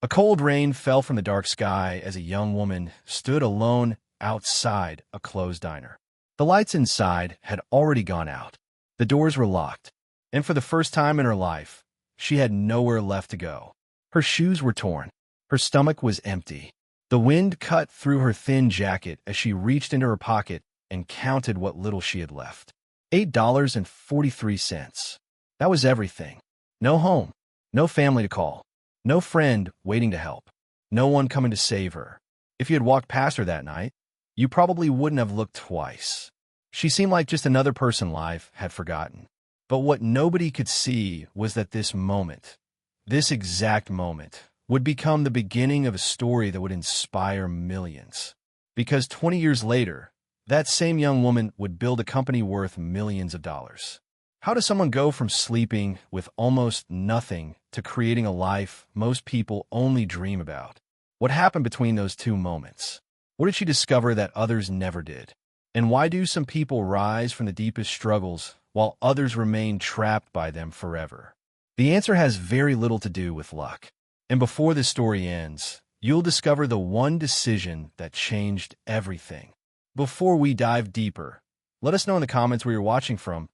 A cold rain fell from the dark sky as a young woman stood alone outside a closed diner. The lights inside had already gone out. The doors were locked, and for the first time in her life, she had nowhere left to go. Her shoes were torn. Her stomach was empty. The wind cut through her thin jacket as she reached into her pocket and counted what little she had left. $8.43. That was everything. No home, no family to call, no friend waiting to help, no one coming to save her. If you had walked past her that night, you probably wouldn't have looked twice. She seemed like just another person life had forgotten. But what nobody could see was that this moment, this exact moment, would become the beginning of a story that would inspire millions. Because 20 years later, that same young woman would build a company worth millions of dollars. How does someone go from sleeping with almost nothing to creating a life most people only dream about? What happened between those two moments? What did she discover that others never did? And why do some people rise from the deepest struggles while others remain trapped by them forever? The answer has very little to do with luck. And before this story ends, you'll discover the one decision that changed everything. Before we dive deeper, let us know in the comments where you're watching from.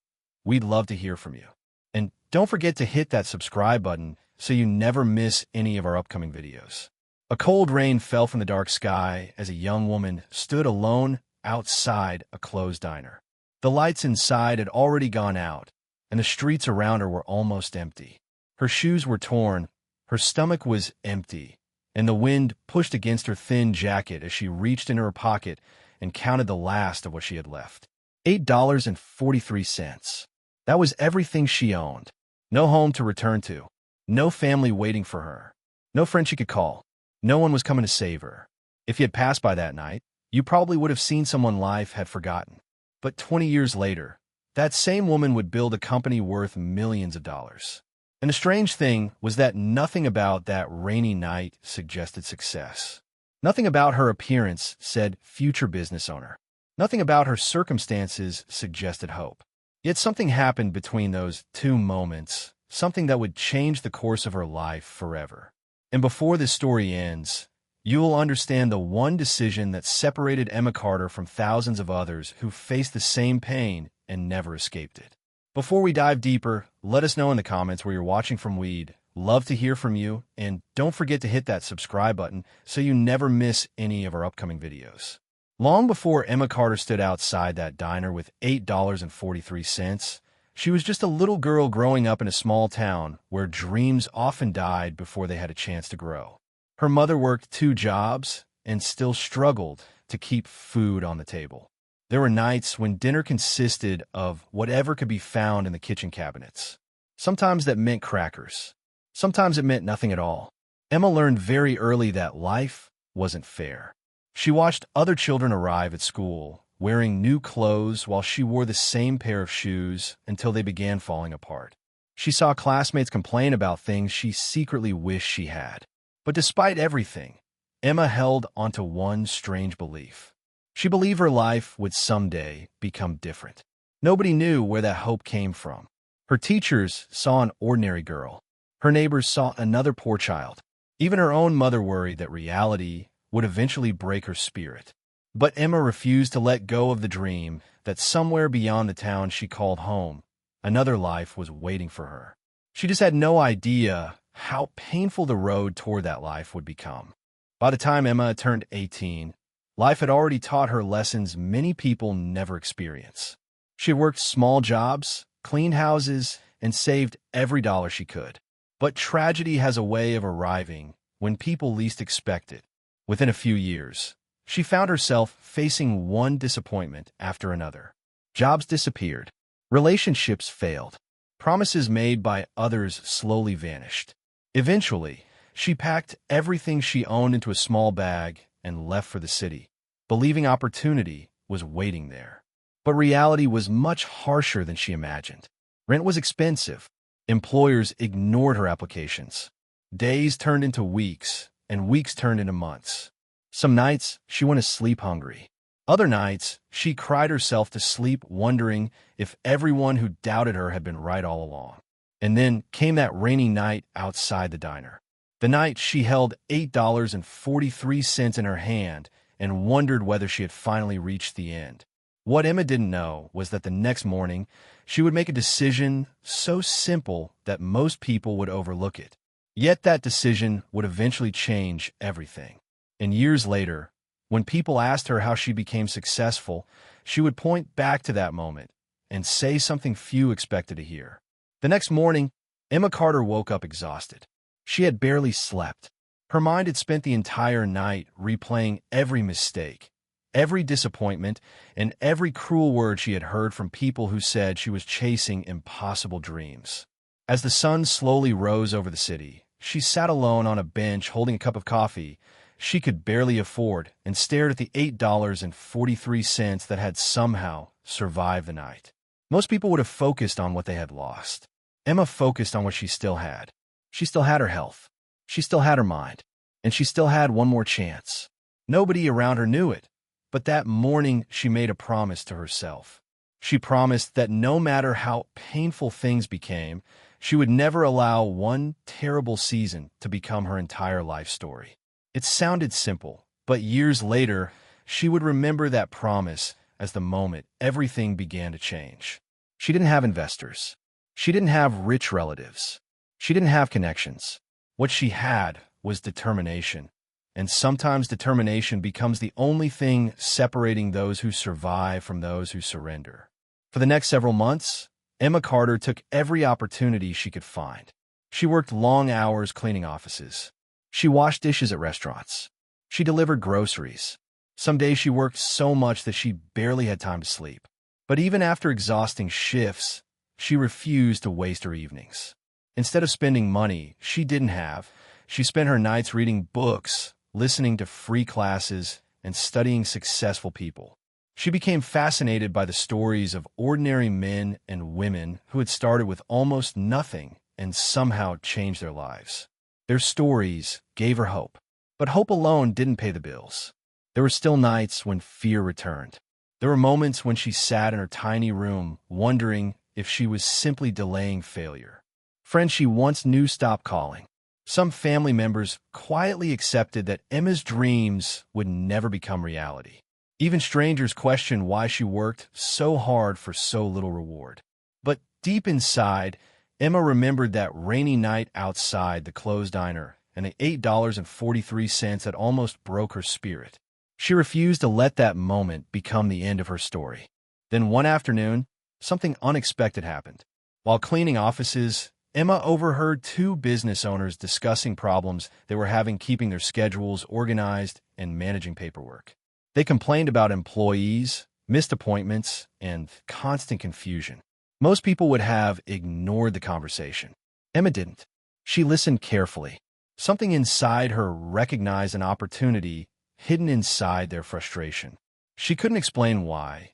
We'd love to hear from you. And don't forget to hit that subscribe button so you never miss any of our upcoming videos. A cold rain fell from the dark sky as a young woman stood alone outside a closed diner. The lights inside had already gone out, and the streets around her were almost empty. Her shoes were torn, her stomach was empty, and the wind pushed against her thin jacket as she reached into her pocket and counted the last of what she had left. $8.43. That was everything she owned. No home to return to, no family waiting for her, no friend she could call, no one was coming to save her. If you had passed by that night, you probably would have seen someone life had forgotten. But 20 years later, that same woman would build a company worth millions of dollars. And the strange thing was that nothing about that rainy night suggested success. Nothing about her appearance said future business owner. Nothing about her circumstances suggested hope. Yet something happened between those two moments, something that would change the course of her life forever. And before this story ends, you will understand the one decision that separated Emma Carter from thousands of others who faced the same pain and never escaped it. Before we dive deeper, let us know in the comments where you're watching from. We'd love to hear from you, and don't forget to hit that subscribe button so you never miss any of our upcoming videos. Long before Emma Carter stood outside that diner with $8.43, she was just a little girl growing up in a small town where dreams often died before they had a chance to grow. Her mother worked 2 jobs and still struggled to keep food on the table. There were nights when dinner consisted of whatever could be found in the kitchen cabinets. Sometimes that meant crackers. Sometimes it meant nothing at all. Emma learned very early that life wasn't fair. She watched other children arrive at school, wearing new clothes while she wore the same pair of shoes until they began falling apart. She saw classmates complain about things she secretly wished she had. But despite everything, Emma held onto one strange belief. She believed her life would someday become different. Nobody knew where that hope came from. Her teachers saw an ordinary girl. Her neighbors saw another poor child. Even her own mother worried that reality would eventually break her spirit. But Emma refused to let go of the dream that somewhere beyond the town she called home, another life was waiting for her. She just had no idea how painful the road toward that life would become. By the time Emma turned 18, life had already taught her lessons many people never experience. She had worked small jobs, cleaned houses, and saved every dollar she could. But tragedy has a way of arriving when people least expect it. Within a few years, she found herself facing one disappointment after another. Jobs disappeared. Relationships failed. Promises made by others slowly vanished. Eventually, she packed everything she owned into a small bag and left for the city, believing opportunity was waiting there. But reality was much harsher than she imagined. Rent was expensive. Employers ignored her applications. Days turned into weeks, and weeks turned into months. Some nights, she went to sleep hungry. Other nights, she cried herself to sleep wondering if everyone who doubted her had been right all along. And then came that rainy night outside the diner. The night she held $8.43 in her hand and wondered whether she had finally reached the end. What Emma didn't know was that the next morning, she would make a decision so simple that most people would overlook it. Yet that decision would eventually change everything. And years later, when people asked her how she became successful, she would point back to that moment and say something few expected to hear. The next morning, Emma Carter woke up exhausted. She had barely slept. Her mind had spent the entire night replaying every mistake, every disappointment, and every cruel word she had heard from people who said she was chasing impossible dreams. As the sun slowly rose over the city, she sat alone on a bench holding a cup of coffee she could barely afford and stared at the $8.43 that had somehow survived the night. Most people would have focused on what they had lost. Emma focused on what she still had. She still had her health. She still had her mind. And she still had one more chance. Nobody around her knew it, but that morning she made a promise to herself. She promised that no matter how painful things became, she would never allow one terrible season to become her entire life story. It sounded simple, but years later, she would remember that promise as the moment everything began to change. She didn't have investors. She didn't have rich relatives. She didn't have connections. What she had was determination. And sometimes determination becomes the only thing separating those who survive from those who surrender. For the next several months, Emma Carter took every opportunity she could find. She worked long hours cleaning offices. She washed dishes at restaurants. She delivered groceries. Some days she worked so much that she barely had time to sleep. But even after exhausting shifts, she refused to waste her evenings. Instead of spending money she didn't have, she spent her nights reading books, listening to free classes, and studying successful people. She became fascinated by the stories of ordinary men and women who had started with almost nothing and somehow changed their lives. Their stories gave her hope, but hope alone didn't pay the bills. There were still nights when fear returned. There were moments when she sat in her tiny room wondering if she was simply delaying failure. Friends she once knew stopped calling. Some family members quietly accepted that Emma's dreams would never become reality. Even strangers questioned why she worked so hard for so little reward. But deep inside, Emma remembered that rainy night outside the closed diner and the $8.43 that almost broke her spirit. She refused to let that moment become the end of her story. Then one afternoon, something unexpected happened. While cleaning offices, Emma overheard two business owners discussing problems they were having keeping their schedules organized and managing paperwork. They complained about employees, missed appointments, and constant confusion. Most people would have ignored the conversation. Emma didn't. She listened carefully. Something inside her recognized an opportunity hidden inside their frustration. She couldn't explain why,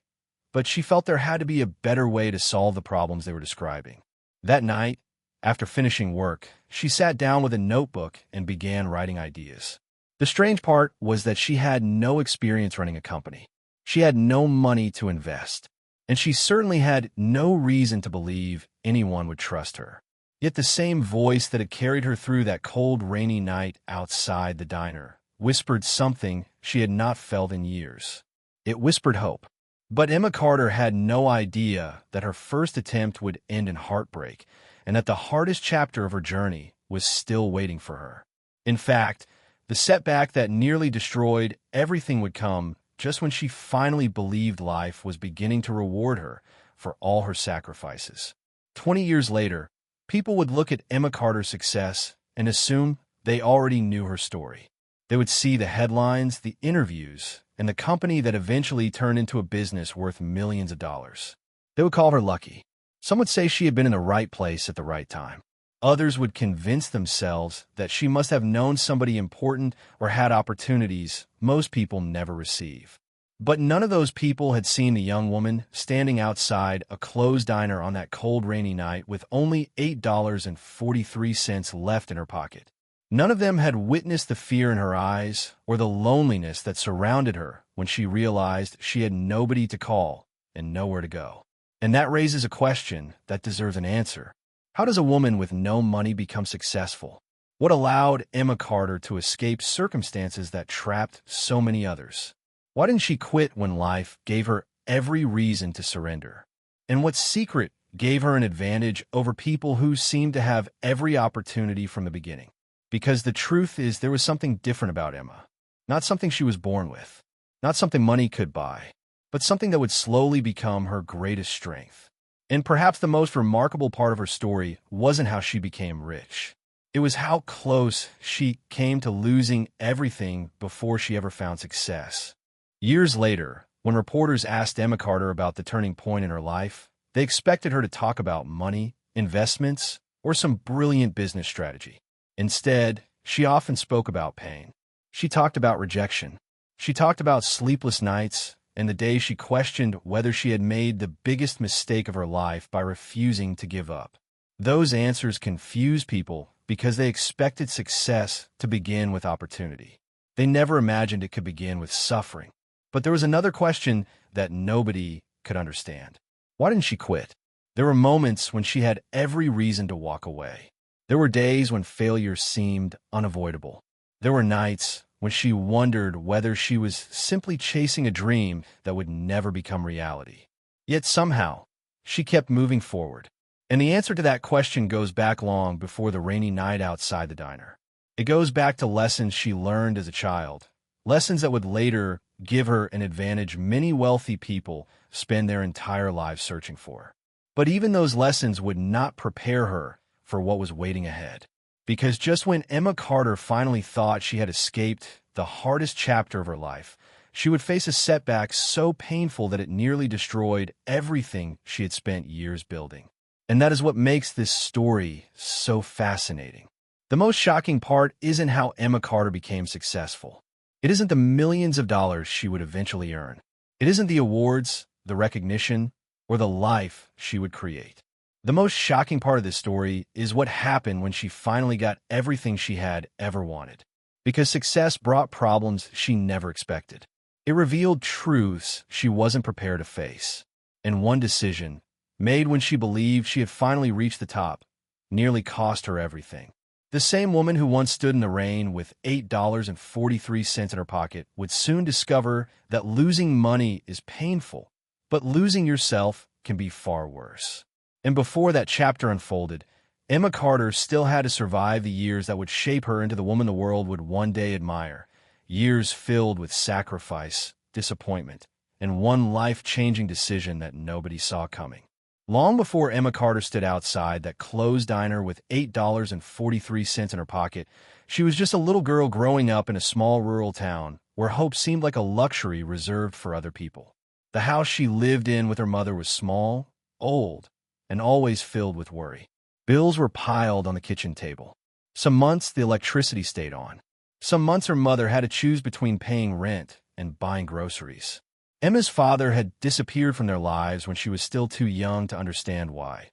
but she felt there had to be a better way to solve the problems they were describing. That night, after finishing work, she sat down with a notebook and began writing ideas. The strange part was that she had no experience running a company. She had no money to invest, and she certainly had no reason to believe anyone would trust her. Yet the same voice that had carried her through that cold, rainy night outside the diner whispered something she had not felt in years. It whispered hope. But Emma Carter had no idea that her first attempt would end in heartbreak, and that the hardest chapter of her journey was still waiting for her. In fact, the setback that nearly destroyed everything would come just when she finally believed life was beginning to reward her for all her sacrifices. 20 years later, people would look at Emma Carter's success and assume they already knew her story. They would see the headlines, the interviews, and the company that eventually turned into a business worth millions of dollars. They would call her lucky. Some would say she had been in the right place at the right time. Others would convince themselves that she must have known somebody important or had opportunities most people never receive. But none of those people had seen the young woman standing outside a closed diner on that cold, rainy night with only $8.43 left in her pocket. None of them had witnessed the fear in her eyes or the loneliness that surrounded her when she realized she had nobody to call and nowhere to go. And that raises a question that deserves an answer. How does a woman with no money become successful? What allowed Emma Carter to escape circumstances that trapped so many others? Why didn't she quit when life gave her every reason to surrender? And what secret gave her an advantage over people who seemed to have every opportunity from the beginning? Because the truth is, there was something different about Emma. Not something she was born with, not something money could buy, but something that would slowly become her greatest strength. And perhaps the most remarkable part of her story wasn't how she became rich. It was how close she came to losing everything before she ever found success. Years later, when reporters asked Emma Carter about the turning point in her life, they expected her to talk about money, investments, or some brilliant business strategy. Instead, she often spoke about pain. She talked about rejection. She talked about sleepless nights and the day she questioned whether she had made the biggest mistake of her life by refusing to give up. Those answers confused people because they expected success to begin with opportunity. They never imagined it could begin with suffering. But there was another question that nobody could understand. Why didn't she quit? There were moments when she had every reason to walk away. There were days when failure seemed unavoidable. There were nights when she wondered whether she was simply chasing a dream that would never become reality. Yet somehow, she kept moving forward. And the answer to that question goes back long before the rainy night outside the diner. It goes back to lessons she learned as a child, lessons that would later give her an advantage many wealthy people spend their entire lives searching for. But even those lessons would not prepare her for what was waiting ahead. Because just when Emma Carter finally thought she had escaped the hardest chapter of her life, she would face a setback so painful that it nearly destroyed everything she had spent years building. And that is what makes this story so fascinating. The most shocking part isn't how Emma Carter became successful. It isn't the millions of dollars she would eventually earn. It isn't the awards, the recognition, or the life she would create. The most shocking part of this story is what happened when she finally got everything she had ever wanted. Because success brought problems she never expected. It revealed truths she wasn't prepared to face. And one decision, made when she believed she had finally reached the top, nearly cost her everything. The same woman who once stood in the rain with $8.43 in her pocket would soon discover that losing money is painful, but losing yourself can be far worse. And before that chapter unfolded, Emma Carter still had to survive the years that would shape her into the woman the world would one day admire, years filled with sacrifice, disappointment, and one life-changing decision that nobody saw coming. Long before Emma Carter stood outside that closed diner with $8.43 in her pocket, she was just a little girl growing up in a small rural town where hope seemed like a luxury reserved for other people. The house she lived in with her mother was small, old, and always filled with worry. Bills were piled on the kitchen table. Some months the electricity stayed on. Some months her mother had to choose between paying rent and buying groceries. Emma's father had disappeared from their lives when she was still too young to understand why,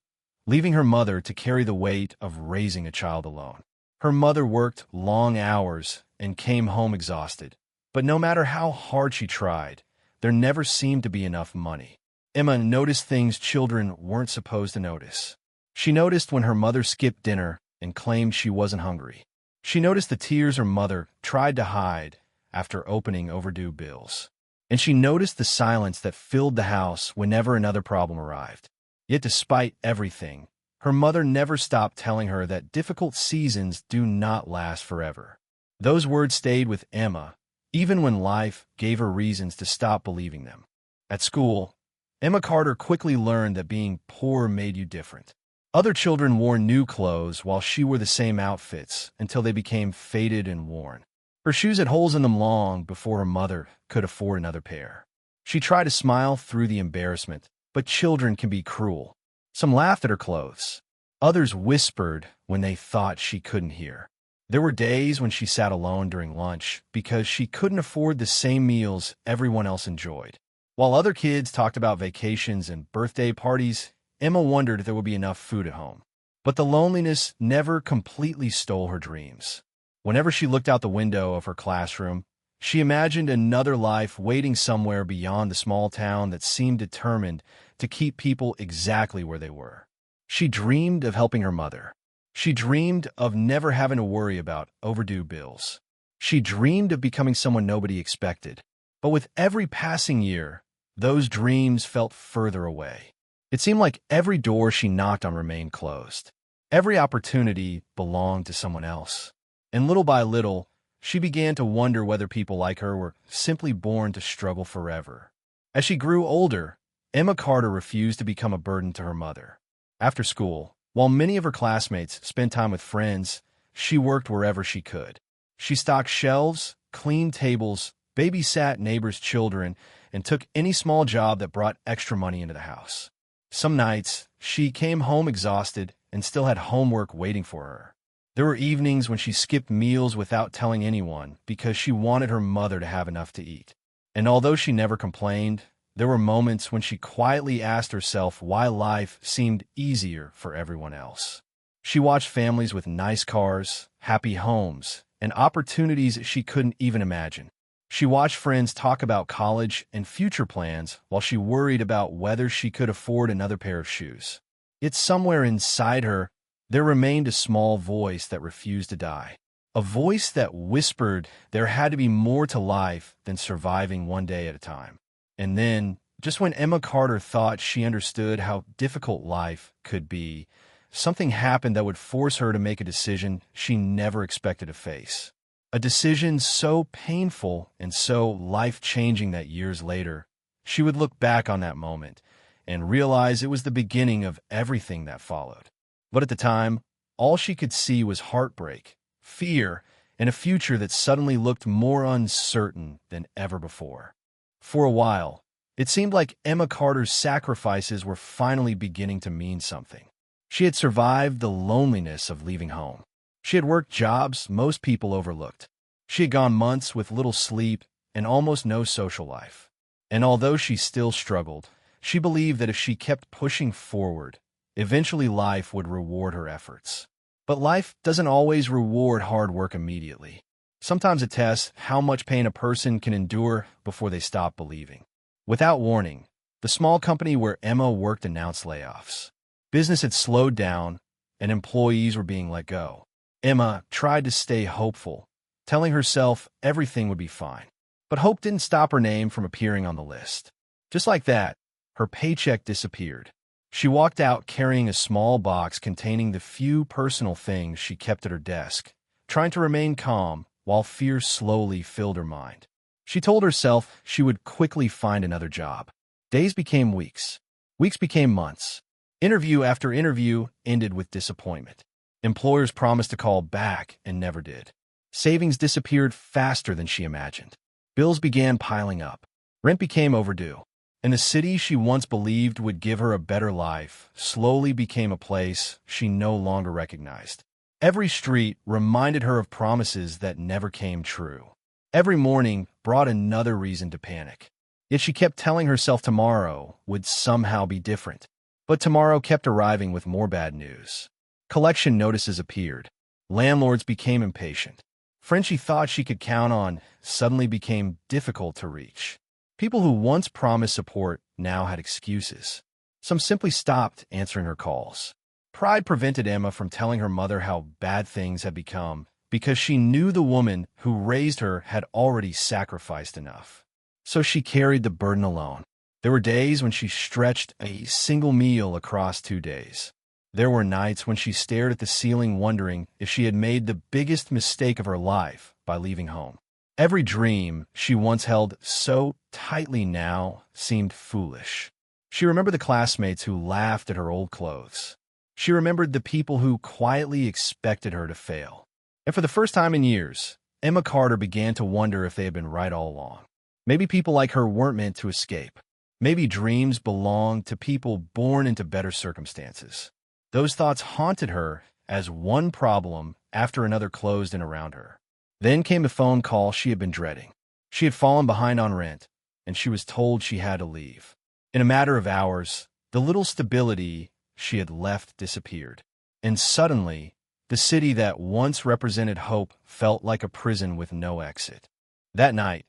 leaving her mother to carry the weight of raising a child alone. Her mother worked long hours and came home exhausted, but no matter how hard she tried, there never seemed to be enough money. Emma noticed things children weren't supposed to notice. She noticed when her mother skipped dinner and claimed she wasn't hungry. She noticed the tears her mother tried to hide after opening overdue bills. And she noticed the silence that filled the house whenever another problem arrived. Yet despite everything, her mother never stopped telling her that difficult seasons do not last forever. Those words stayed with Emma, even when life gave her reasons to stop believing them. At school, Emma Carter quickly learned that being poor made you different. Other children wore new clothes while she wore the same outfits until they became faded and worn. Her shoes had holes in them long before her mother could afford another pair. She tried to smile through the embarrassment, but children can be cruel. Some laughed at her clothes. Others whispered when they thought she couldn't hear. There were days when she sat alone during lunch because she couldn't afford the same meals everyone else enjoyed. While other kids talked about vacations and birthday parties, Emma wondered if there would be enough food at home. But the loneliness never completely stole her dreams. Whenever she looked out the window of her classroom, she imagined another life waiting somewhere beyond the small town that seemed determined to keep people exactly where they were. She dreamed of helping her mother. She dreamed of never having to worry about overdue bills. She dreamed of becoming someone nobody expected. But with every passing year, those dreams felt further away. It seemed like every door she knocked on remained closed. Every opportunity belonged to someone else. And little by little, she began to wonder whether people like her were simply born to struggle forever. As she grew older, Emma Carter refused to become a burden to her mother. After school, while many of her classmates spent time with friends, she worked wherever she could. She stocked shelves, cleaned tables, babysat neighbors' children, and took any small job that brought extra money into the house. Some nights, she came home exhausted and still had homework waiting for her. There were evenings when she skipped meals without telling anyone because she wanted her mother to have enough to eat. And although she never complained, there were moments when she quietly asked herself why life seemed easier for everyone else. She watched families with nice cars, happy homes, and opportunities she couldn't even imagine. She watched friends talk about college and future plans while she worried about whether she could afford another pair of shoes. Yet somewhere inside her, there remained a small voice that refused to die. A voice that whispered there had to be more to life than surviving one day at a time. And then, just when Emma Carter thought she understood how difficult life could be, something happened that would force her to make a decision she never expected to face. A decision so painful and so life-changing that years later, she would look back on that moment and realize it was the beginning of everything that followed. But at the time, all she could see was heartbreak, fear, and a future that suddenly looked more uncertain than ever before. For a while, it seemed like Emma Carter's sacrifices were finally beginning to mean something. She had survived the loneliness of leaving home. She had worked jobs most people overlooked. She had gone months with little sleep and almost no social life. And although she still struggled, she believed that if she kept pushing forward, eventually life would reward her efforts. But life doesn't always reward hard work immediately. Sometimes it tests how much pain a person can endure before they stop believing. Without warning, the small company where Emma worked announced layoffs. Business had slowed down, and employees were being let go. Emma tried to stay hopeful, telling herself everything would be fine. But hope didn't stop her name from appearing on the list. Just like that, her paycheck disappeared. She walked out carrying a small box containing the few personal things she kept at her desk, trying to remain calm while fear slowly filled her mind. She told herself she would quickly find another job. Days became weeks. Weeks became months. Interview after interview ended with disappointment. Employers promised to call back and never did. Savings disappeared faster than she imagined. Bills began piling up. Rent became overdue. And the city she once believed would give her a better life slowly became a place she no longer recognized. Every street reminded her of promises that never came true. Every morning brought another reason to panic. Yet she kept telling herself tomorrow would somehow be different. But tomorrow kept arriving with more bad news. Collection notices appeared. Landlords became impatient. Friends she thought she could count on suddenly became difficult to reach. People who once promised support now had excuses. Some simply stopped answering her calls. Pride prevented Emma from telling her mother how bad things had become because she knew the woman who raised her had already sacrificed enough. So she carried the burden alone. There were days when she stretched a single meal across 2 days. There were nights when she stared at the ceiling wondering if she had made the biggest mistake of her life by leaving home. Every dream she once held so tightly now seemed foolish. She remembered the classmates who laughed at her old clothes. She remembered the people who quietly expected her to fail. And for the first time in years, Emma Carter began to wonder if they had been right all along. Maybe people like her weren't meant to escape. Maybe dreams belonged to people born into better circumstances. Those thoughts haunted her as one problem after another closed in around her. Then came the phone call she had been dreading. She had fallen behind on rent, and she was told she had to leave. In a matter of hours, the little stability she had left disappeared. And suddenly, the city that once represented hope felt like a prison with no exit. That night,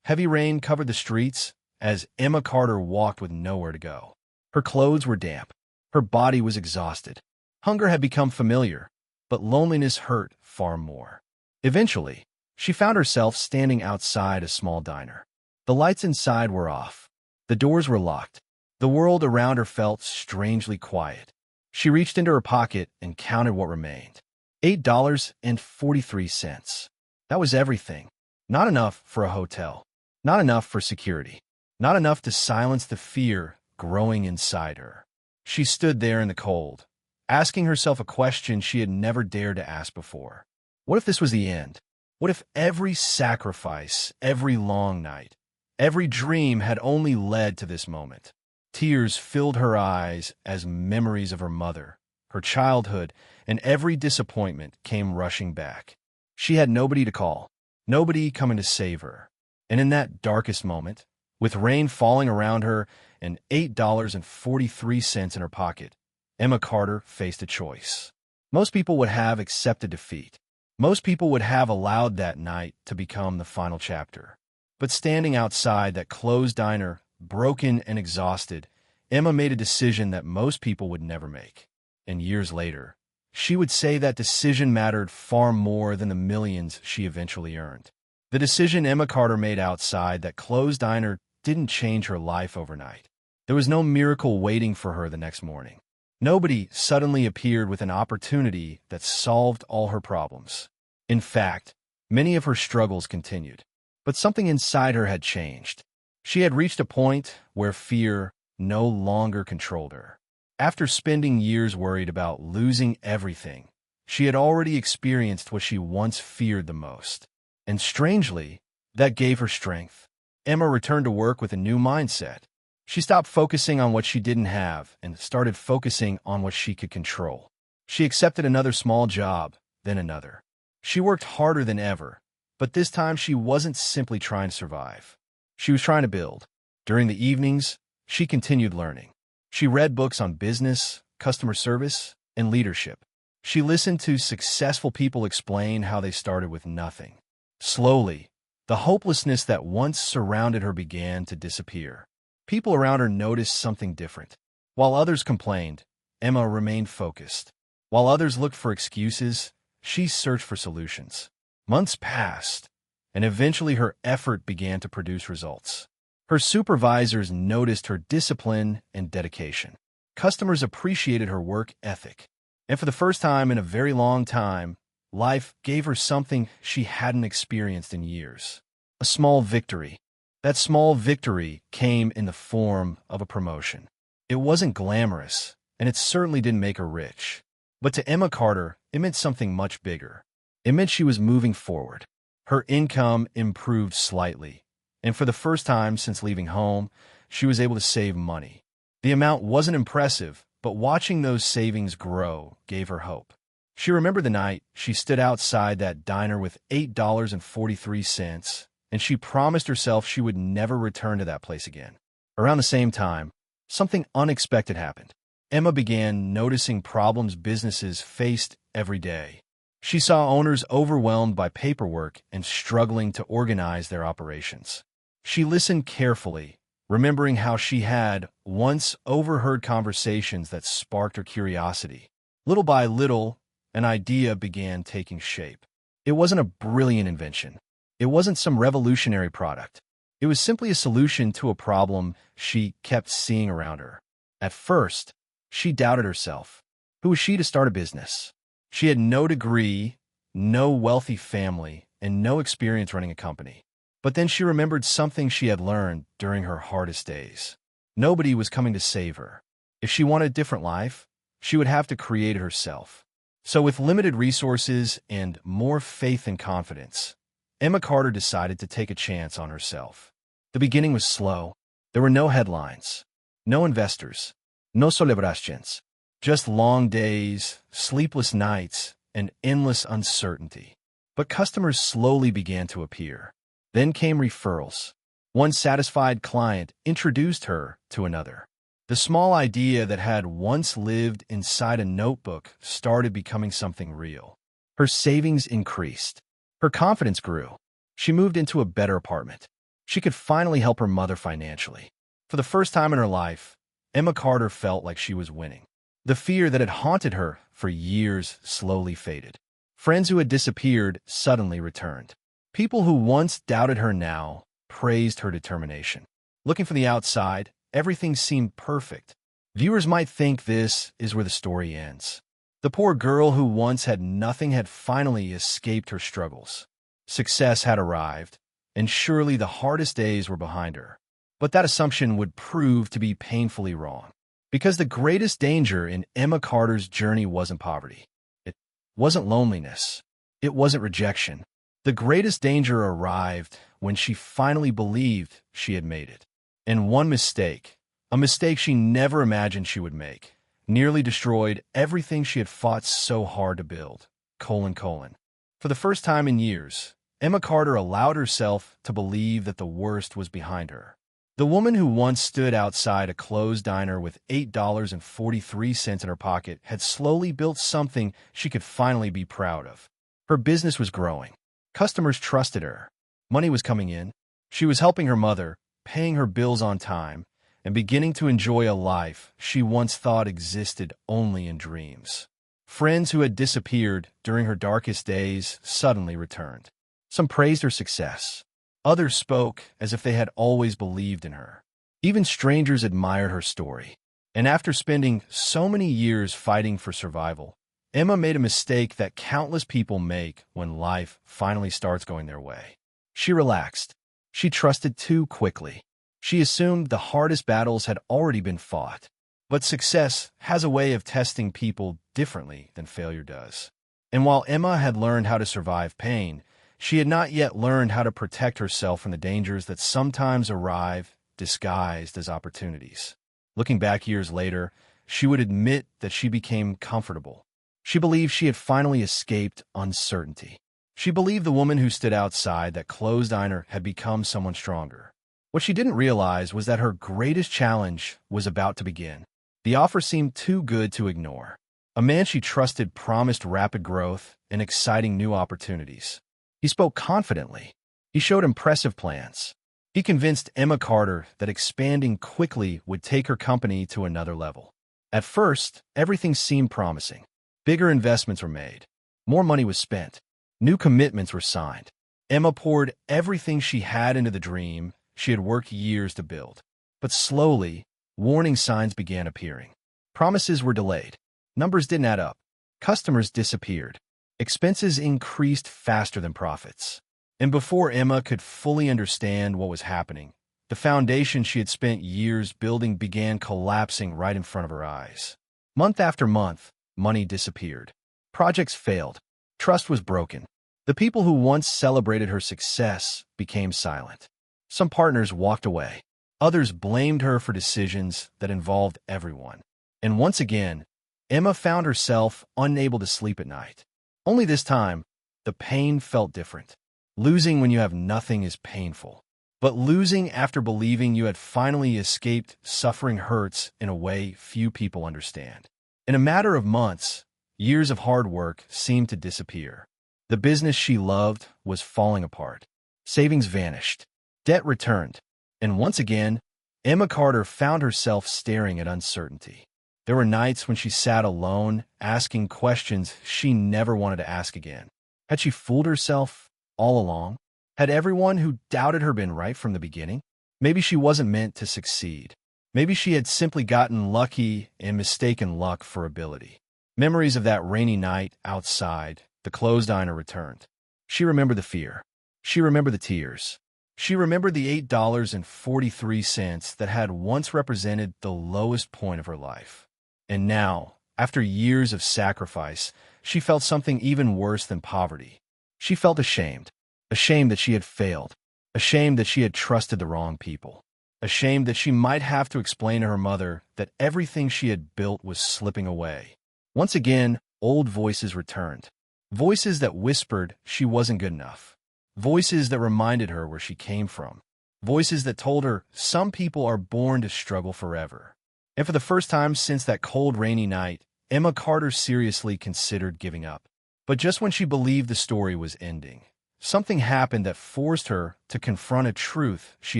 heavy rain covered the streets as Emma Carter walked with nowhere to go. Her clothes were damp. Her body was exhausted. Hunger had become familiar. but loneliness hurt far more. Eventually, she found herself standing outside a small diner. The lights inside were off. The doors were locked. The world around her felt strangely quiet. She reached into her pocket and counted what remained. $8.43. That was everything. Not enough for a hotel. Not enough for security. Not enough to silence the fear growing inside her. She stood there in the cold, asking herself a question she had never dared to ask before. What if this was the end? What if every sacrifice, every long night, every dream had only led to this moment? Tears filled her eyes as memories of her mother, her childhood, and every disappointment came rushing back. She had nobody to call, nobody coming to save her. And in that darkest moment, with rain falling around her and $8.43 in her pocket, Emma Carter faced a choice. Most people would have accepted defeat. Most people would have allowed that night to become the final chapter. But standing outside that closed diner, broken and exhausted, Emma made a decision that most people would never make. And years later, she would say that decision mattered far more than the millions she eventually earned. The decision Emma Carter made outside that closed diner didn't change her life overnight. There was no miracle waiting for her the next morning. Nobody suddenly appeared with an opportunity that solved all her problems. In fact, many of her struggles continued. But something inside her had changed. She had reached a point where fear no longer controlled her. After spending years worried about losing everything, she had already experienced what she once feared the most. And strangely, that gave her strength. Emma returned to work with a new mindset. She stopped focusing on what she didn't have and started focusing on what she could control. She accepted another small job, then another. She worked harder than ever, but this time she wasn't simply trying to survive. She was trying to build. During the evenings, she continued learning. She read books on business, customer service, and leadership. She listened to successful people explain how they started with nothing. Slowly, the hopelessness that once surrounded her began to disappear. People around her noticed something different. While others complained, Emma remained focused. While others looked for excuses, she searched for solutions. Months passed, and eventually her effort began to produce results. Her supervisors noticed her discipline and dedication. Customers appreciated her work ethic. And for the first time in a very long time, life gave her something she hadn't experienced in years. A small victory. That small victory came in the form of a promotion. It wasn't glamorous, and it certainly didn't make her rich. But to Emma Carter, it meant something much bigger. It meant she was moving forward. Her income improved slightly, and for the first time since leaving home, she was able to save money. The amount wasn't impressive, but watching those savings grow gave her hope. She remembered the night she stood outside that diner with $8.43, and she promised herself she would never return to that place again. Around the same time, something unexpected happened. Emma began noticing problems businesses faced every day. She saw owners overwhelmed by paperwork and struggling to organize their operations. She listened carefully, remembering how she had once overheard conversations that sparked her curiosity. Little by little, an idea began taking shape. It wasn't a brilliant invention. It wasn't some revolutionary product. It was simply a solution to a problem she kept seeing around her. At first, she doubted herself. Who was she to start a business? She had no degree, no wealthy family, and no experience running a company. But then she remembered something she had learned during her hardest days. Nobody was coming to save her. If she wanted a different life, she would have to create it herself. So with limited resources and more faith and confidence, Emma Carter decided to take a chance on herself. The beginning was slow. There were no headlines, no investors, no celebrations, just long days, sleepless nights, and endless uncertainty. But customers slowly began to appear. Then came referrals. One satisfied client introduced her to another. The small idea that had once lived inside a notebook started becoming something real. Her savings increased. Her confidence grew. She moved into a better apartment. She could finally help her mother financially. For the first time in her life, Emma Carter felt like she was winning. The fear that had haunted her for years slowly faded. Friends who had disappeared suddenly returned. People who once doubted her now praised her determination. Looking from the outside, everything seemed perfect. Viewers might think this is where the story ends. The poor girl who once had nothing had finally escaped her struggles. Success had arrived, and surely the hardest days were behind her. But that assumption would prove to be painfully wrong. Because the greatest danger in Emma Carter's journey wasn't poverty. It wasn't loneliness. It wasn't rejection. The greatest danger arrived when she finally believed she had made it. And one mistake, a mistake she never imagined she would make, nearly destroyed everything she had fought so hard to build. For the first time in years, Emma Carter allowed herself to believe that the worst was behind her. The woman who once stood outside a closed diner with $8.43 in her pocket had slowly built something she could finally be proud of. Her business was growing. Customers trusted her. Money was coming in. She was helping her mother, paying her bills on time, and beginning to enjoy a life she once thought existed only in dreams. Friends who had disappeared during her darkest days suddenly returned. Some praised her success. Others spoke as if they had always believed in her. Even strangers admired her story. And after spending so many years fighting for survival, Emma made a mistake that countless people make when life finally starts going their way. She relaxed. She trusted too quickly. She assumed the hardest battles had already been fought. But success has a way of testing people differently than failure does. And while Emma had learned how to survive pain, she had not yet learned how to protect herself from the dangers that sometimes arrive disguised as opportunities. Looking back years later, she would admit that she became comfortable. She believed she had finally escaped uncertainty. She believed the woman who stood outside that closed diner had become someone stronger. What she didn't realize was that her greatest challenge was about to begin. The offer seemed too good to ignore. A man she trusted promised rapid growth and exciting new opportunities. He spoke confidently. He showed impressive plans. He convinced Emma Carter that expanding quickly would take her company to another level. At first, everything seemed promising. Bigger investments were made. More money was spent. New commitments were signed. Emma poured everything she had into the dream she had worked years to build. But slowly, warning signs began appearing. Promises were delayed. Numbers didn't add up. Customers disappeared. Expenses increased faster than profits. And before Emma could fully understand what was happening, the foundation she had spent years building began collapsing right in front of her eyes. Month after month, money disappeared. Projects failed. Trust was broken. The people who once celebrated her success became silent. Some partners walked away. Others blamed her for decisions that involved everyone. And once again, Emma found herself unable to sleep at night. Only this time, the pain felt different. Losing when you have nothing is painful. But losing after believing you had finally escaped suffering hurts in a way few people understand. In a matter of months, years of hard work seemed to disappear. The business she loved was falling apart. Savings vanished. Debt returned. And once again, Emma Carter found herself staring at uncertainty. There were nights when she sat alone, asking questions she never wanted to ask again. Had she fooled herself all along? Had everyone who doubted her been right from the beginning? Maybe she wasn't meant to succeed. Maybe she had simply gotten lucky and mistaken luck for ability. Memories of that rainy night outside the closed diner returned. She remembered the fear. She remembered the tears. She remembered the $8.43 that had once represented the lowest point of her life. And now, after years of sacrifice, she felt something even worse than poverty. She felt ashamed. Ashamed that she had failed. Ashamed that she had trusted the wrong people. Ashamed that she might have to explain to her mother that everything she had built was slipping away. Once again, old voices returned. Voices that whispered she wasn't good enough. Voices that reminded her where she came from. Voices that told her some people are born to struggle forever. And for the first time since that cold, rainy night, Emma Carter seriously considered giving up. But just when she believed the story was ending, something happened that forced her to confront a truth she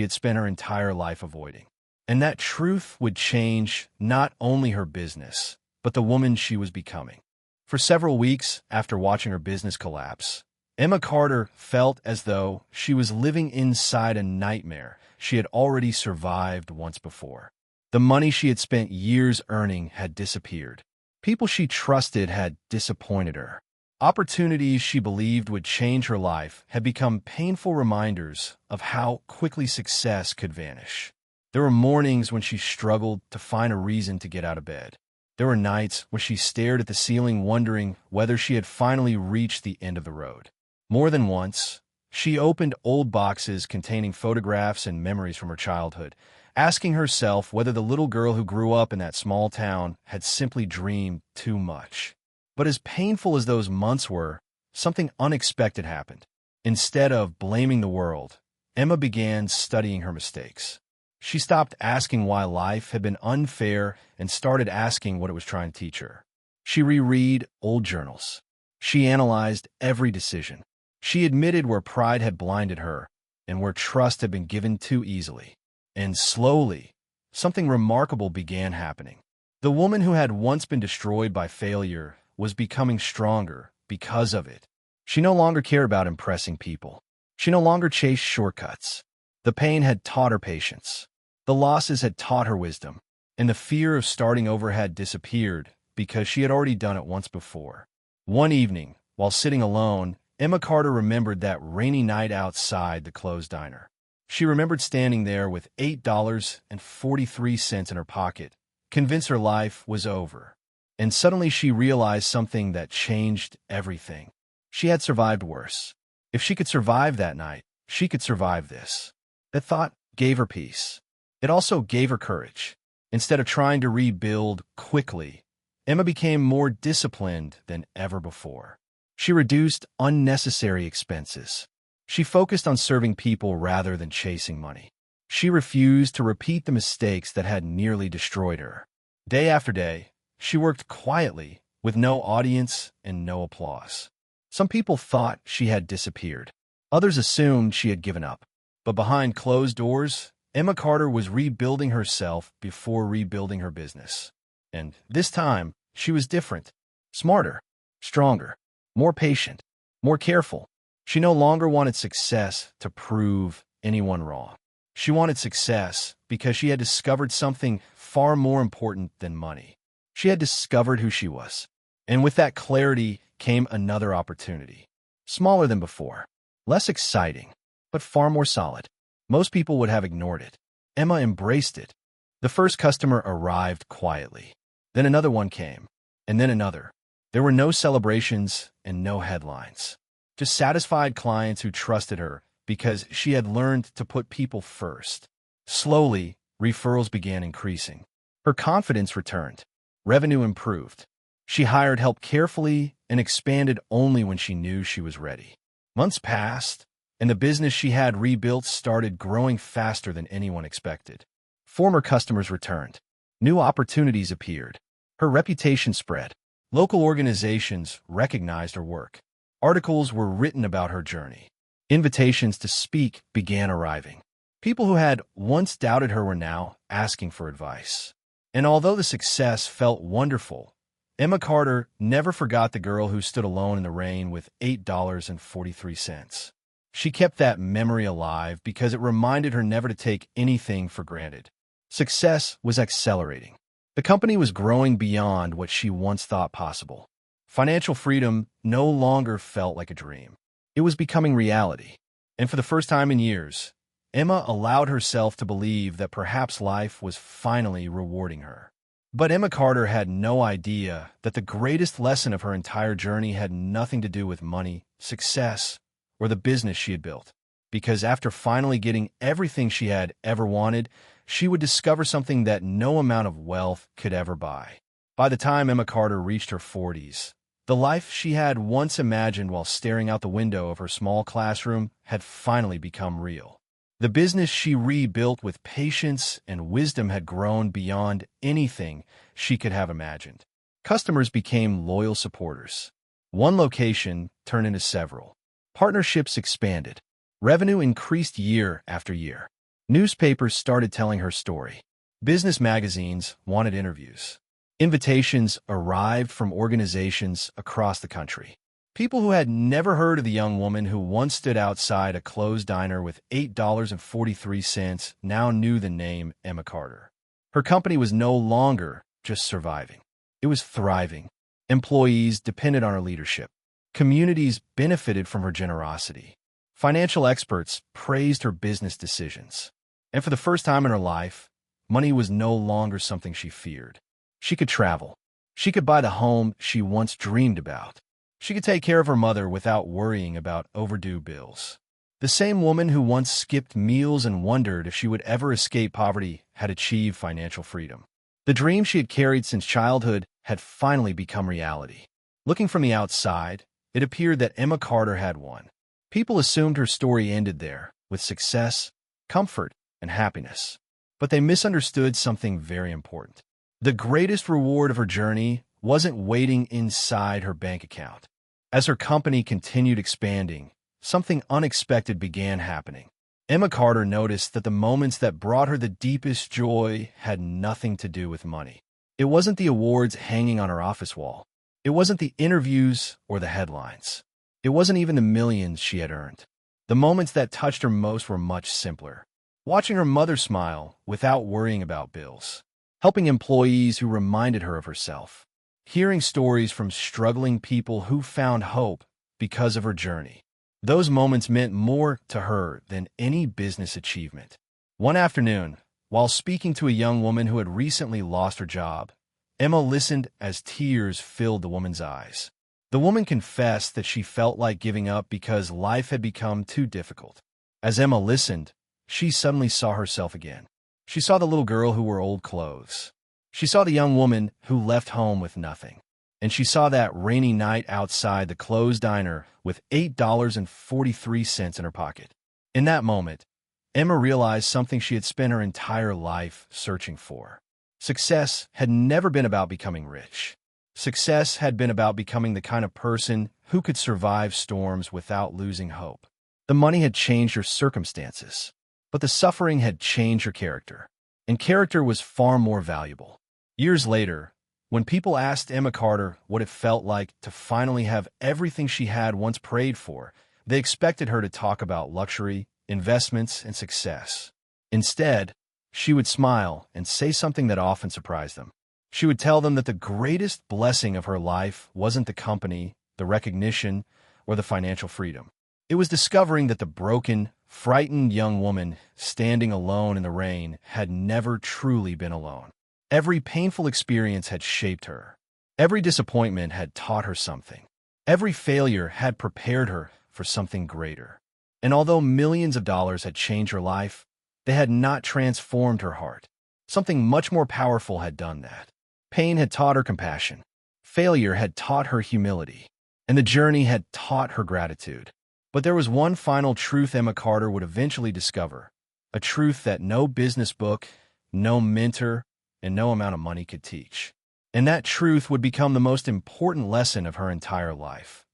had spent her entire life avoiding. And that truth would change not only her business, but the woman she was becoming. For several weeks after watching her business collapse, Emma Carter felt as though she was living inside a nightmare she had already survived once before. The money she had spent years earning had disappeared. People she trusted had disappointed her. Opportunities she believed would change her life had become painful reminders of how quickly success could vanish. There were mornings when she struggled to find a reason to get out of bed. There were nights when she stared at the ceiling wondering whether she had finally reached the end of the road. More than once, she opened old boxes containing photographs and memories from her childhood, asking herself whether the little girl who grew up in that small town had simply dreamed too much. But as painful as those months were, something unexpected happened. Instead of blaming the world, Emma began studying her mistakes. She stopped asking why life had been unfair and started asking what it was trying to teach her. She reread old journals. She analyzed every decision. She admitted where pride had blinded her and where trust had been given too easily. And slowly, something remarkable began happening. The woman who had once been destroyed by failure was becoming stronger because of it. She no longer cared about impressing people. She no longer chased shortcuts. The pain had taught her patience. The losses had taught her wisdom. And the fear of starting over had disappeared because she had already done it once before. One evening, while sitting alone, Emma Carter remembered that rainy night outside the closed diner. She remembered standing there with $8.43 in her pocket, convinced her life was over. And suddenly she realized something that changed everything. She had survived worse. If she could survive that night, she could survive this. That thought gave her peace. It also gave her courage. Instead of trying to rebuild quickly, Emma became more disciplined than ever before. She reduced unnecessary expenses. She focused on serving people rather than chasing money. She refused to repeat the mistakes that had nearly destroyed her. Day after day, she worked quietly, with no audience and no applause. Some people thought she had disappeared. Others assumed she had given up. But behind closed doors, Emma Carter was rebuilding herself before rebuilding her business. And this time, she was different. Smarter, stronger, more patient, more careful. She no longer wanted success to prove anyone wrong. She wanted success because she had discovered something far more important than money. She had discovered who she was. And with that clarity came another opportunity. Smaller than before, less exciting, but far more solid. Most people would have ignored it. Emma embraced it. The first customer arrived quietly. Then another one came, and then another. There were no celebrations and no headlines. Just satisfied clients who trusted her because she had learned to put people first. Slowly, referrals began increasing. Her confidence returned. Revenue improved. She hired help carefully and expanded only when she knew she was ready. Months passed, and the business she had rebuilt started growing faster than anyone expected. Former customers returned. New opportunities appeared. Her reputation spread. Local organizations recognized her work. Articles were written about her journey. Invitations to speak began arriving. People who had once doubted her were now asking for advice. And although the success felt wonderful, Emma Carter never forgot the girl who stood alone in the rain with $8.43. She kept that memory alive because it reminded her never to take anything for granted. Success was accelerating. The company was growing beyond what she once thought possible. Financial freedom no longer felt like a dream. It was becoming reality. And for the first time in years, Emma allowed herself to believe that perhaps life was finally rewarding her. But Emma Carter had no idea that the greatest lesson of her entire journey had nothing to do with money, success, or the business she had built. Because after finally getting everything she had ever wanted, she would discover something that no amount of wealth could ever buy. By the time Emma Carter reached her 40s, the life she had once imagined while staring out the window of her small classroom had finally become real. The business she rebuilt with patience and wisdom had grown beyond anything she could have imagined. Customers became loyal supporters. One location turned into several. Partnerships expanded. Revenue increased year after year. Newspapers started telling her story. Business magazines wanted interviews. Invitations arrived from organizations across the country. People who had never heard of the young woman who once stood outside a closed diner with $8.43 now knew the name Emma Carter. Her company was no longer just surviving. It was thriving. Employees depended on her leadership. Communities benefited from her generosity. Financial experts praised her business decisions. And for the first time in her life, money was no longer something she feared. She could travel. She could buy the home she once dreamed about. She could take care of her mother without worrying about overdue bills. The same woman who once skipped meals and wondered if she would ever escape poverty had achieved financial freedom. The dream she had carried since childhood had finally become reality. Looking from the outside, it appeared that Emma Carter had won. People assumed her story ended there, with success, comfort, and happiness. But they misunderstood something very important. The greatest reward of her journey wasn't waiting inside her bank account. As her company continued expanding, something unexpected began happening. Emma Carter noticed that the moments that brought her the deepest joy had nothing to do with money. It wasn't the awards hanging on her office wall. It wasn't the interviews or the headlines. It wasn't even the millions she had earned. The moments that touched her most were much simpler. Watching her mother smile without worrying about bills. Helping employees who reminded her of herself. Hearing stories from struggling people who found hope because of her journey. Those moments meant more to her than any business achievement. One afternoon, while speaking to a young woman who had recently lost her job, Emma listened as tears filled the woman's eyes. The woman confessed that she felt like giving up because life had become too difficult. As Emma listened, she suddenly saw herself again. She saw the little girl who wore old clothes. She saw the young woman who left home with nothing. And she saw that rainy night outside the closed diner with $8.43 in her pocket. In that moment, Emma realized something she had spent her entire life searching for. Success had never been about becoming rich. Success had been about becoming the kind of person who could survive storms without losing hope. The money had changed her circumstances, but the suffering had changed her character. And character was far more valuable. Years later, when people asked Emma Carter what it felt like to finally have everything she had once prayed for, they expected her to talk about luxury, investments, and success. Instead, she would smile and say something that often surprised them. She would tell them that the greatest blessing of her life wasn't the company, the recognition, or the financial freedom. It was discovering that the broken, frightened young woman standing alone in the rain had never truly been alone. Every painful experience had shaped her. Every disappointment had taught her something. Every failure had prepared her for something greater. And although millions of dollars had changed her life, they had not transformed her heart. Something much more powerful had done that. Pain had taught her compassion. Failure had taught her humility. And the journey had taught her gratitude. But there was one final truth Emma Carter would eventually discover. A truth that no business book, no mentor, and no amount of money could teach. And that truth would become the most important lesson of her entire life. :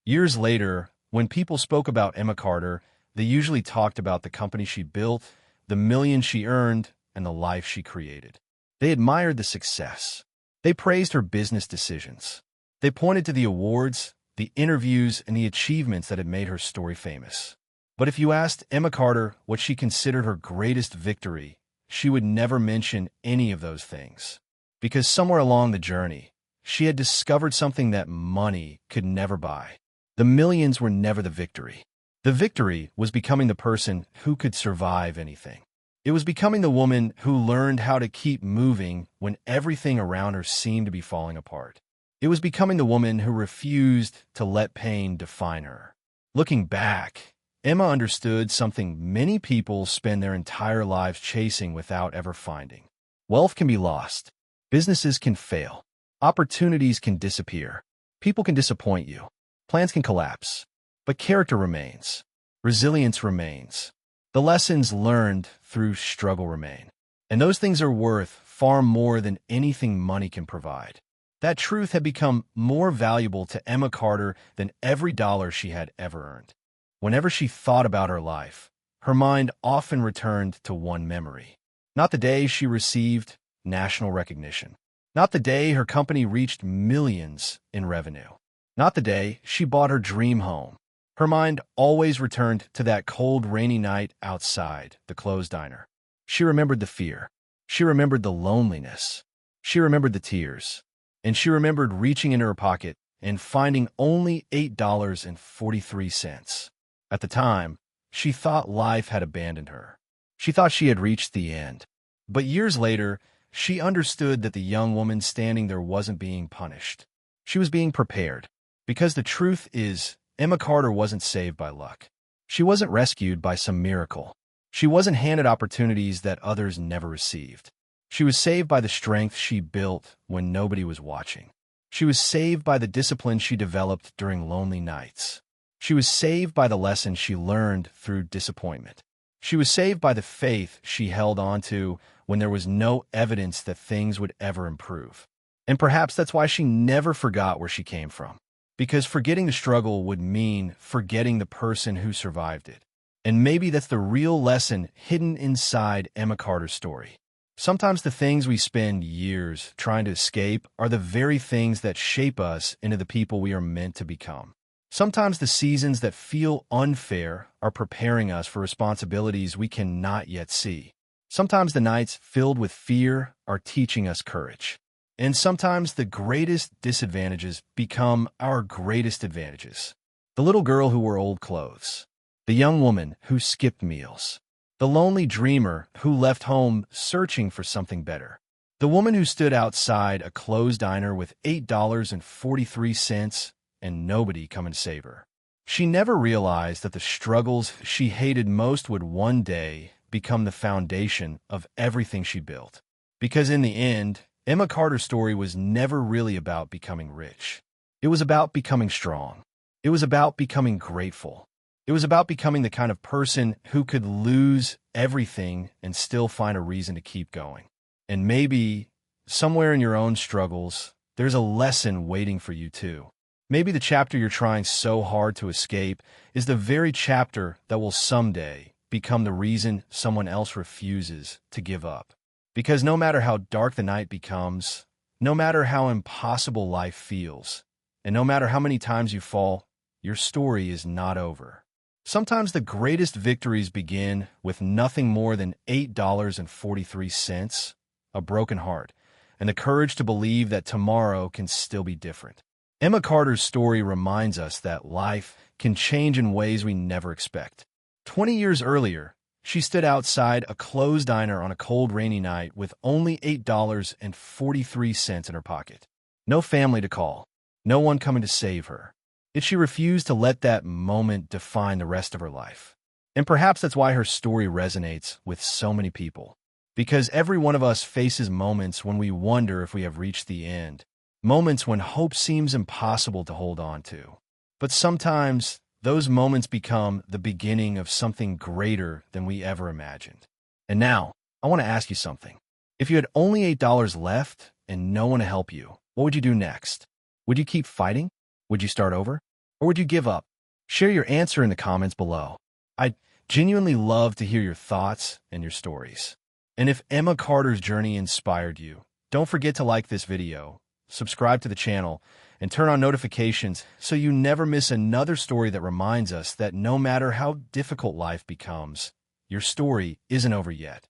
Years later, when people spoke about Emma Carter, they usually talked about the company she built, the millions she earned, and the life she created. They admired the success. They praised her business decisions. They pointed to the awards, the interviews, and the achievements that had made her story famous. But if you asked Emma Carter what she considered her greatest victory, she would never mention any of those things. Because somewhere along the journey, she had discovered something that money could never buy. The millions were never the victory. The victory was becoming the person who could survive anything. It was becoming the woman who learned how to keep moving when everything around her seemed to be falling apart. It was becoming the woman who refused to let pain define her. Looking back, Emma understood something many people spend their entire lives chasing without ever finding. Wealth can be lost. Businesses can fail. Opportunities can disappear. People can disappoint you. Plans can collapse. But character remains. Resilience remains. The lessons learned through struggle remain. And those things are worth far more than anything money can provide. That truth had become more valuable to Emma Carter than every dollar she had ever earned. Whenever she thought about her life, her mind often returned to one memory. Not the day she received national recognition. Not the day her company reached millions in revenue. Not the day she bought her dream home. Her mind always returned to that cold, rainy night outside the closed diner. She remembered the fear. She remembered the loneliness. She remembered the tears. And she remembered reaching into her pocket and finding only $8.43. At the time, she thought life had abandoned her. She thought she had reached the end. But years later, she understood that the young woman standing there wasn't being punished. She was being prepared. Because the truth is, Emma Carter wasn't saved by luck. She wasn't rescued by some miracle. She wasn't handed opportunities that others never received. She was saved by the strength she built when nobody was watching. She was saved by the discipline she developed during lonely nights. She was saved by the lessons she learned through disappointment. She was saved by the faith she held onto when there was no evidence that things would ever improve. And perhaps that's why she never forgot where she came from. Because forgetting the struggle would mean forgetting the person who survived it. And maybe that's the real lesson hidden inside Emma Carter's story. Sometimes the things we spend years trying to escape are the very things that shape us into the people we are meant to become. Sometimes the seasons that feel unfair are preparing us for responsibilities we cannot yet see. Sometimes the nights filled with fear are teaching us courage. And sometimes the greatest disadvantages become our greatest advantages. The little girl who wore old clothes. The young woman who skipped meals. The lonely dreamer who left home searching for something better. The woman who stood outside a closed diner with $8.43 and nobody coming to save her. She never realized that the struggles she hated most would one day become the foundation of everything she built. Because in the end, Emma Carter's story was never really about becoming rich. It was about becoming strong. It was about becoming grateful. It was about becoming the kind of person who could lose everything and still find a reason to keep going. And maybe, somewhere in your own struggles, there's a lesson waiting for you too. Maybe the chapter you're trying so hard to escape is the very chapter that will someday become the reason someone else refuses to give up. Because no matter how dark the night becomes, no matter how impossible life feels, and no matter how many times you fall, your story is not over. Sometimes the greatest victories begin with nothing more than $8.43, a broken heart, and the courage to believe that tomorrow can still be different. Emma Carter's story reminds us that life can change in ways we never expect. 20 years earlier, she stood outside a closed diner on a cold, rainy night with only $8.43 in her pocket. No family to call, no one coming to save her. Yet she refused to let that moment define the rest of her life. And perhaps that's why her story resonates with so many people. Because every one of us faces moments when we wonder if we have reached the end. Moments when hope seems impossible to hold on to. But sometimes those moments become the beginning of something greater than we ever imagined. And now, I want to ask you something. If you had only $8 left and no one to help you, what would you do next? Would you keep fighting? Would you start over? Or would you give up? Share your answer in the comments below. I'd genuinely love to hear your thoughts and your stories. And if Emma Carter's journey inspired you, don't forget to like this video, subscribe to the channel, and turn on notifications so you never miss another story that reminds us that no matter how difficult life becomes, your story isn't over yet.